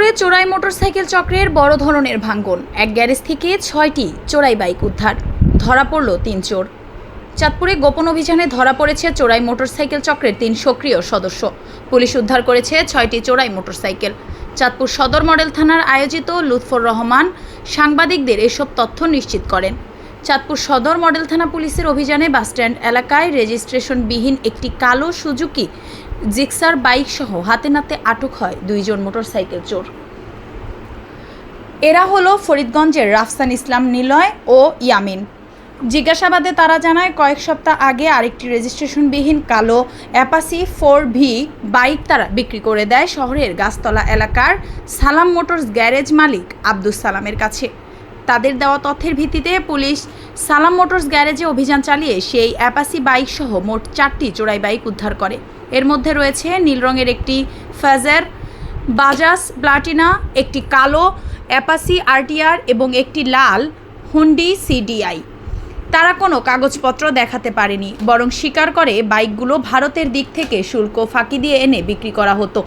চাঁদপুরে চোরাই মোটরসাইকেল চক্রের বড় ধরনের ভাঙন। এক গ্যারেজ থেকে ৬টি চোরাই বাইক উদ্ধার, ধরা পড়ল ৩ চোর। চাঁদপুরে গোপন অভিযানে ধরা পড়েছে চোরাই মোটরসাইকেল চক্রের ৩ সক্রিয় সদস্য। পুলিশ উদ্ধার করেছে ৬টি চোরাই মোটরসাইকেল। চাঁদপুর সদর মডেল থানার আয়োজিত লুৎফর রহমান সাংবাদিকদের এসব তথ্য নিশ্চিত করেন। চাঁদপুর সদর মডেল থানা পুলিশের অভিযানে বাসস্ট্যান্ড এলাকায় রেজিস্ট্রেশনবিহীন একটি কালো সুজুকি জিক্সার বাইক সহ হাতে নাতে আটক হয় ২ জন মোটরসাইকেল চোর। এরা হলো ফরিদগঞ্জের রাফসান ইসলাম নিলয় ও ইয়ামিন। জিজ্ঞাসাবাদে তারা জানায়, কয়েক সপ্তাহ আগে আরেকটি রেজিস্ট্রেশনবিহীন কালো অ্যাপাসি 4V বাইক তারা বিক্রি করে দেয় শহরের গাছতলা এলাকার সালাম মোটরস গ্যারেজ মালিক আব্দুস সালামের কাছে। তাদের দেওয়া তথ্যের ভিত্তিতে পুলিশ সালাম মোটরস গ্যারেজে অভিযান চালিয়ে সেই অ্যাপাসি বাইক সহ মোট 4টি চোরাই বাইক উদ্ধার করে। এর মধ্যে রয়েছে নীল রঙের একটি ফেজার বাজাজ প্লাটিনা, একটি কালো অ্যাপাসি RTR এবং একটি লাল হুন্ডি CDI। তারা কোনো কাগজপত্র দেখাতে পারেনি, বরং স্বীকার করে বাইকগুলো ভারতের দিক থেকে শুল্ক ফাঁকি দিয়ে এনে বিক্রি করা হতো।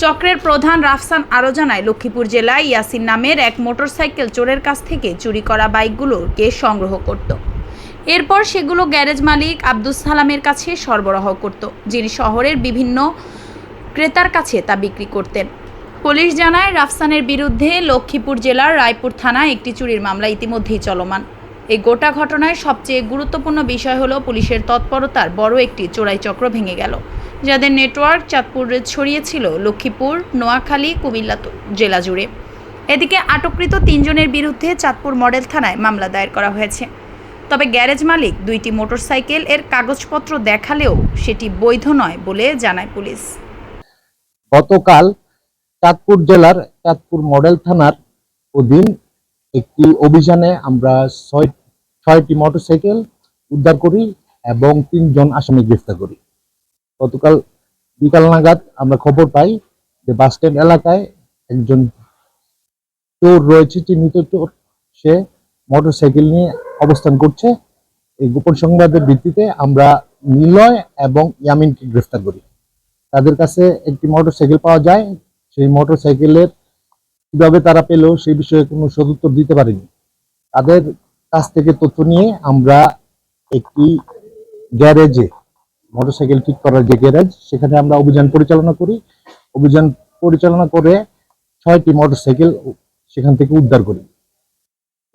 চক্রের প্রধান রাফসান আরও জানায়, লক্ষ্মীপুর জেলায় ইয়াসিন নামের এক মোটরসাইকেল চোরের কাছ থেকে চুরি করা বাইকগুলোকে সংগ্রহ করত। এরপর সেগুলো গ্যারেজ মালিক আব্দুস সালামের কাছে সরবরাহ করত, যিনি শহরের বিভিন্ন ক্রেতার কাছে তা বিক্রি করতেন। পুলিশ জানায়, রাফসানের বিরুদ্ধে লক্ষ্মীপুর জেলার রায়পুর থানায় একটি চুরির মামলা ইতিমধ্যেই চলমান। এই গোটা ঘটনায় সবচেয়ে গুরুত্বপূর্ণ বিষয় হলো পুলিশের তৎপরতার বড় একটি চোরাই চক্র ভেঙে গেল, যাদের নেটওয়ার্ক চাঁদপুরে ছড়িয়েছিল লক্ষ্মীপুর, নোয়াখালী, কুমিল্লা জেলা জুড়ে। এদিকে আটককৃত 3 জনের বিরুদ্ধে চাঁদপুর মডেল থানায় মামলা দায়ের করা হয়েছে। তবে গ্যারেজ মালিক 2টি মোটরসাইকেল এর কাগজপত্র দেখালেও সেটি বৈধ নয় বলে জানায় পুলিশ। গতকাল চাঁদপুর জেলার চাঁদপুর মডেল থানার অধীন একটি অভিযানে আমরা 6টি মোটরসাইকেল উদ্ধার করি এবং 3 জন আসামি গ্রেফতার করি। গতকাল বিকাল নাগাদ আমরা খবর পাই যে বাসস্ট্যান্ড এলাকায় একজন চোর রয়েছে, চিহ্নিত চোর। সে মোটরসাইকেল নিয়ে অবস্থান করছে। এই গোপন সংবাদের ভিত্তিতে আমরা নিলয় এবং ইয়ামিনকে গ্রেফতার করি। তাদের কাছে একটি মোটরসাইকেল পাওয়া যায়। সেই মোটরসাইকেলের কিভাবে তারা পেল সেই বিষয়ে কোনো সদুত্তর দিতে পারেনি। তাদের কাছ থেকে তথ্য নিয়ে আমরা একটি গ্যারেজে, মোটরসাইকেল ঠিক করার যে গ্যারেজ, সেখানে আমরা অভিযান পরিচালনা করি। অভিযান পরিচালনা করে 6টি মোটরসাইকেল সেখান থেকে উদ্ধার করি।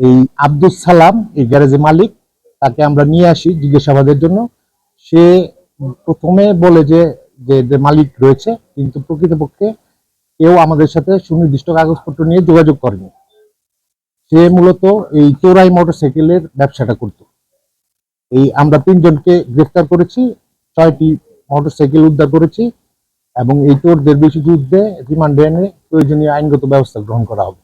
এই আব্দুস সালাম, এই গ্যারেজের মালিক, তাকে আমরা নিয়ে আসি জিজ্ঞাসাবাদের জন্য। সে প্রথমে বলে যে মালিক রয়েছে, কিন্তু প্রকৃতপক্ষে কেউ আমাদের সাথে সুনির্দিষ্ট কাগজপত্র নিয়ে যোগাযোগ করেনি। সে মূলত এই চোরাই মোটরসাইকেলের ব্যবসাটা করত। আমরা 3 জনকে গ্রেফতার করেছি, 6টি মোটরসাইকেল উদ্ধার করেছি এবং এই চোরদের বিরুদ্ধে রিমান্ডে এনে প্রয়োজনীয় আইনগত ব্যবস্থা গ্রহণ করা হবে।